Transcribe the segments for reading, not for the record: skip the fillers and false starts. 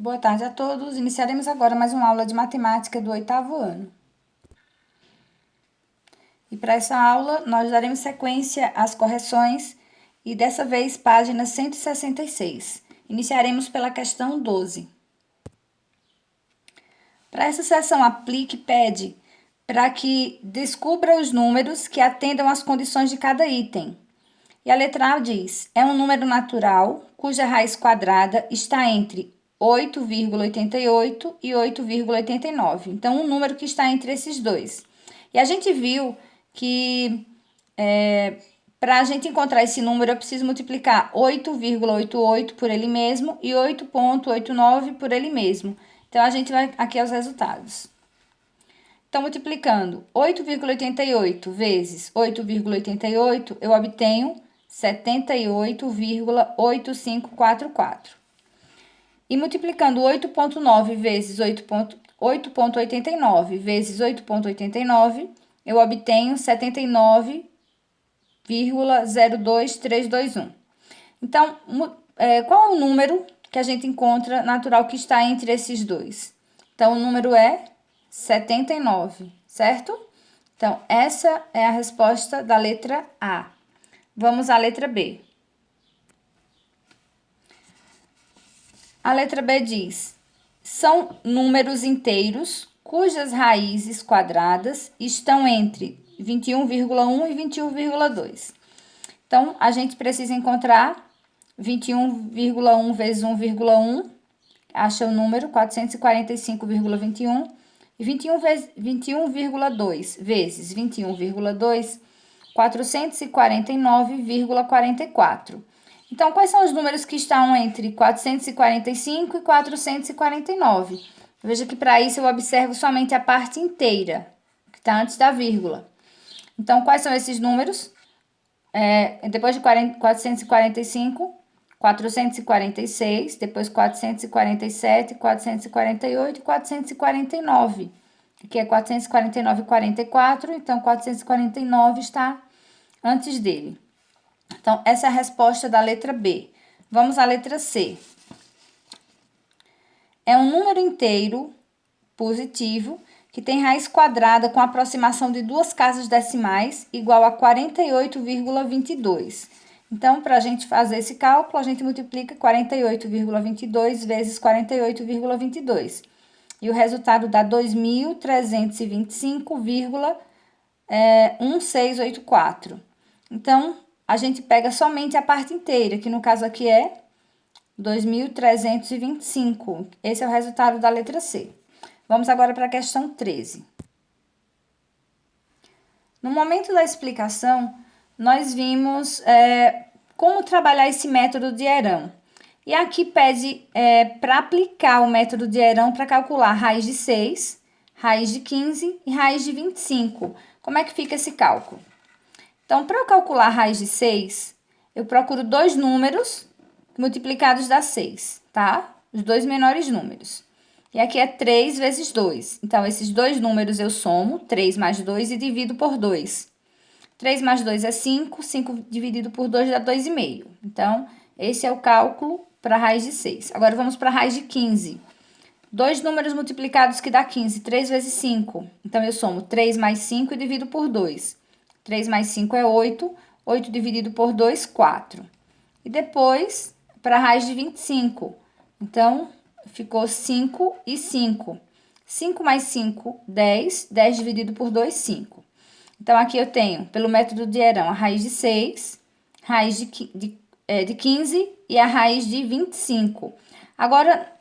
Boa tarde a todos. Iniciaremos agora mais uma aula de matemática do 8º ano. E para essa aula, nós daremos sequência às correções e dessa vez página 166. Iniciaremos pela questão 12. Para essa seção, aplique pede para que descubra os números que atendam às condições de cada item. E a letra A diz, é um número natural cuja raiz quadrada está entre 8,88 e 8,89. Então, um número que está entre esses dois. E a gente viu que para a gente encontrar esse número, eu preciso multiplicar 8,88 por ele mesmo e 8,89 por ele mesmo. Então, a gente vai aqui aos resultados. Então, multiplicando 8,88 vezes 8,88, eu obtenho 78,8544. E multiplicando 8,9 vezes 8,89 vezes 8,89, eu obtenho 79,02321. Então, qual é o número que a gente encontra natural que está entre esses dois? Então, o número é 79, certo? Então, essa é a resposta da letra A. Vamos à letra B. A letra B diz, são números inteiros cujas raízes quadradas estão entre 21,1 e 21,2. Então, a gente precisa encontrar 21,1 vezes 1,1, acha o número 445,21, e 21,2 vezes 21,2, 449,44. Então, quais são os números que estão entre 445 e 449? Veja que para isso eu observo somente a parte inteira, que está antes da vírgula. Então, quais são esses números? Depois de 445, 446, depois 447, 448 e 449. Aqui é 449,44, então 449 está antes dele. Então, essa é a resposta da letra B. Vamos à letra C. É um número inteiro positivo que tem raiz quadrada com aproximação de duas casas decimais igual a 48,22. Então, para a gente fazer esse cálculo, a gente multiplica 48,22 vezes 48,22. E o resultado dá 2.325,1684. Então, a gente pega somente a parte inteira, que no caso aqui é 2.325. Esse é o resultado da letra C. Vamos agora para a questão 13. No momento da explicação, nós vimos como trabalhar esse método de Herão. E aqui pede para aplicar o método de Herão para calcular raiz de 6, raiz de 15 e raiz de 25. Como é que fica esse cálculo? Então, para eu calcular a raiz de 6, eu procuro dois números multiplicados dá 6, tá? Os dois menores números. E aqui é 3 vezes 2. Então, esses dois números eu somo, 3 mais 2, e divido por 2. 3 mais 2 é 5, 5 dividido por 2 dá 2,5. Então, esse é o cálculo para a raiz de 6. Agora, vamos para a raiz de 15. Dois números multiplicados que dá 15, 3 vezes 5. Então, eu somo 3 mais 5 e divido por 2. 3 mais 5 é 8, 8 dividido por 2, 4. E depois, para a raiz de 25. Então, ficou 5 e 5. 5 mais 5, 10. 10 dividido por 2, 5. Então, aqui eu tenho, pelo método de Herão, a raiz de 6, raiz de 15 e a raiz de 25. Agora,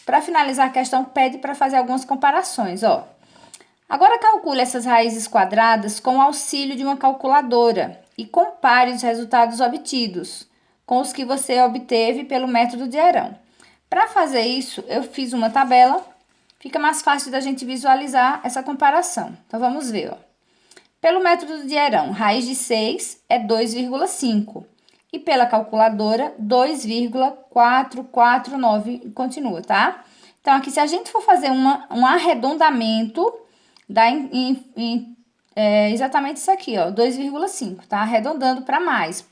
para finalizar a questão, pede para fazer algumas comparações, ó. Agora, calcule essas raízes quadradas com o auxílio de uma calculadora e compare os resultados obtidos com os que você obteve pelo método de Herão. Para fazer isso, eu fiz uma tabela, fica mais fácil da gente visualizar essa comparação. Então, vamos ver, ó. Pelo método de Herão, raiz de 6 é 2,5 e pela calculadora, 2,449, continua, tá? Então, aqui, se a gente for fazer um arredondamento, dá exatamente isso aqui, ó, 2,5, tá? Arredondando para mais.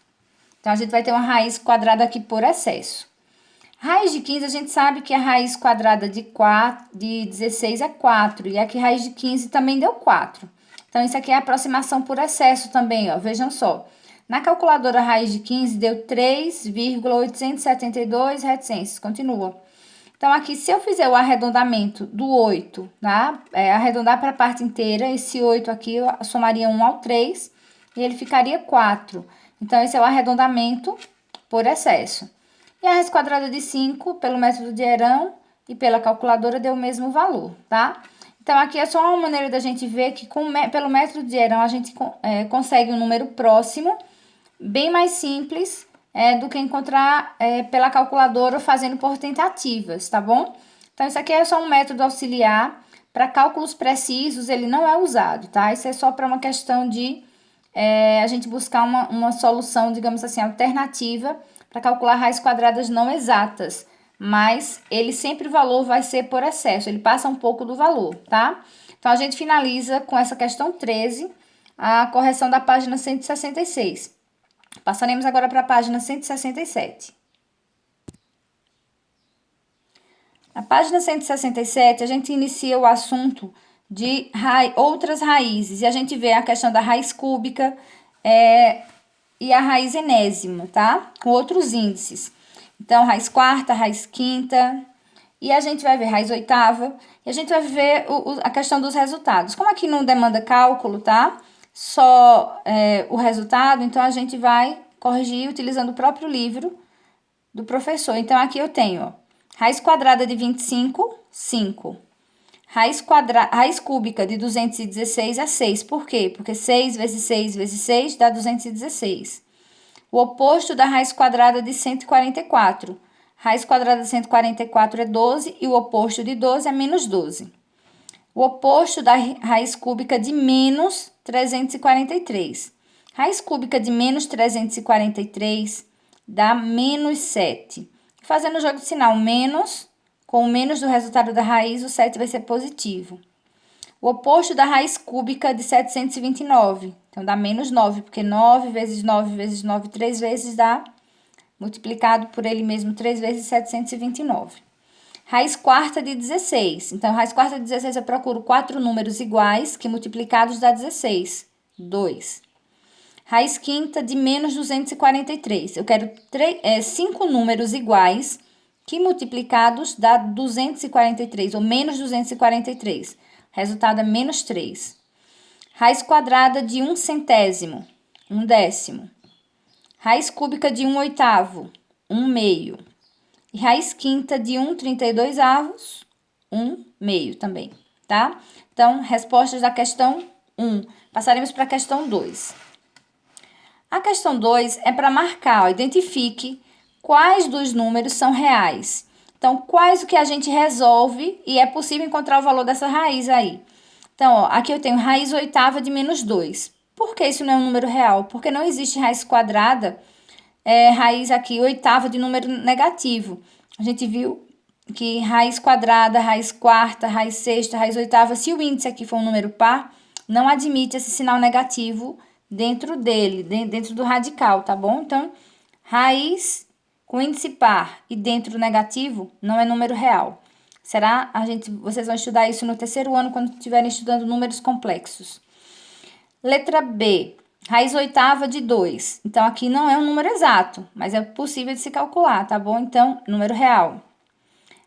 Então, a gente vai ter uma raiz quadrada aqui por excesso. Raiz de 15, a gente sabe que a raiz quadrada de 16 é 4. E aqui raiz de 15 também deu 4. Então, isso aqui é aproximação por excesso também, ó. Vejam só. Na calculadora, a raiz de 15 deu 3,872 reticências. Continua. Então, aqui, se eu fizer o arredondamento do 8, tá? Arredondar para a parte inteira, esse 8 aqui, eu somaria 1 ao 3 e ele ficaria 4. Então, esse é o arredondamento por excesso. E a raiz quadrada de 5, pelo método de Herão e pela calculadora, deu o mesmo valor, tá? Então, aqui é só uma maneira da gente ver que pelo método de Herão a gente consegue um número próximo, bem mais simples do que encontrar pela calculadora fazendo por tentativas, tá bom? Então, isso aqui é só um método auxiliar. Para cálculos precisos, ele não é usado, tá? Isso é só para uma questão de a gente buscar uma solução, digamos assim, alternativa para calcular raízes quadradas não exatas. Mas ele sempre o valor vai ser por excesso, ele passa um pouco do valor, tá? Então, a gente finaliza com essa questão 13, a correção da página 166. Passaremos agora para a página 167. Na página 167, a gente inicia o assunto de outras raízes. E a gente vê a questão da raiz cúbica e a raiz enésima, tá? Com outros índices. Então, raiz quarta, raiz quinta. E a gente vai ver raiz oitava. E a gente vai ver a questão dos resultados. Como aqui não demanda cálculo, tá? Só o resultado, então a gente vai corrigir utilizando o próprio livro do professor. Então, aqui eu tenho, ó, raiz quadrada de 25, 5. Raiz cúbica de 216 é 6. Por quê? Porque 6 vezes 6 vezes 6 dá 216. O oposto da raiz quadrada de 144. Raiz quadrada de 144 é 12 e o oposto de 12 é menos 12. O oposto da raiz cúbica de menos 343. Raiz cúbica de menos 343 dá menos 7. Fazendo o jogo de sinal menos, com o menos do resultado da raiz, o 7 vai ser positivo. O oposto da raiz cúbica de 729. Então, dá menos 9, porque 9 vezes 9 vezes 9, 3 vezes dá, multiplicado por ele mesmo 3 vezes 729. Raiz quarta de 16. Então, raiz quarta de 16 eu procuro 4 números iguais, que multiplicados dá 16. 2. Raiz quinta de menos 243. Eu quero 5 números iguais, que multiplicados dá 243, ou menos 243. Resultado é menos 3. Raiz quadrada de 1 centésimo, 1 décimo. Raiz cúbica de 1 oitavo, 1 meio. E raiz quinta de 1 32avos, 1 meio também, tá? Então, respostas da questão 1. Passaremos para a questão 2. A questão 2 é para marcar, ó, identifique quais dos números são reais. Então, quais o que a gente resolve e é possível encontrar o valor dessa raiz aí. Então, ó, aqui eu tenho raiz oitava de menos 2. Por que isso não é um número real? Porque não existe raiz quadrada, raiz aqui oitava de número negativo. A gente viu que raiz quadrada, raiz quarta, raiz sexta, raiz oitava, se o índice aqui for um número par, não admite esse sinal negativo dentro dele, dentro do radical, tá bom? Então, raiz com índice par e dentro negativo não é número real. Vocês vão estudar isso no terceiro ano quando estiverem estudando números complexos. Letra B, raiz oitava de 2. Então, aqui não é um número exato, mas é possível de se calcular, tá bom? Então, número real.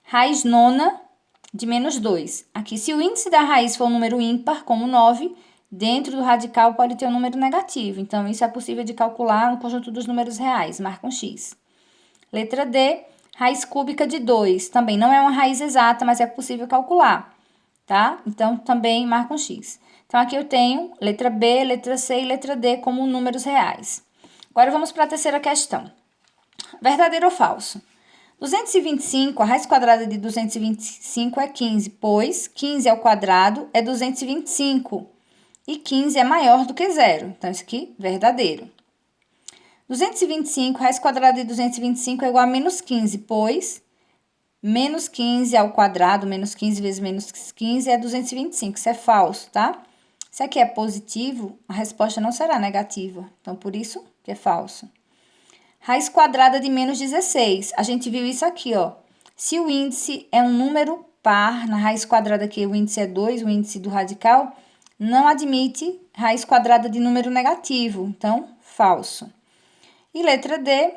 Raiz nona de menos 2. Aqui, se o índice da raiz for um número ímpar, como 9, dentro do radical pode ter um número negativo. Então, isso é possível de calcular no conjunto dos números reais. Marca um X. Letra D, raiz cúbica de 2. Também não é uma raiz exata, mas é possível calcular, tá? Então, também marca um X. Então, aqui eu tenho letra B, letra C e letra D como números reais. Agora, vamos para a terceira questão. Verdadeiro ou falso? 225, a raiz quadrada de 225 é 15, pois 15 ao quadrado é 225 e 15 é maior do que zero. Então, isso aqui, verdadeiro. 225, raiz quadrada de 225 é igual a menos 15, pois menos 15 ao quadrado, menos 15 vezes menos 15 é 225. Isso é falso, tá? Se aqui é positivo, a resposta não será negativa. Então, por isso que é falso. Raiz quadrada de menos 16. A gente viu isso aqui, ó. Se o índice é um número par, na raiz quadrada aqui o índice é 2, o índice do radical, não admite raiz quadrada de número negativo, então, falso. E letra D,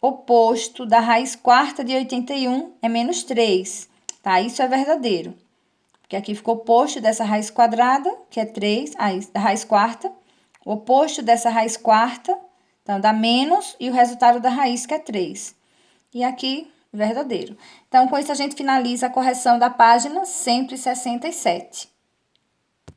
oposto da raiz quarta de 81 é menos 3, tá? Isso é verdadeiro, porque aqui ficou oposto dessa raiz quadrada, que é 3, da raiz quarta, o oposto dessa raiz quarta, então, dá menos, e o resultado da raiz, que é 3. E aqui, verdadeiro. Então, com isso, a gente finaliza a correção da página 167.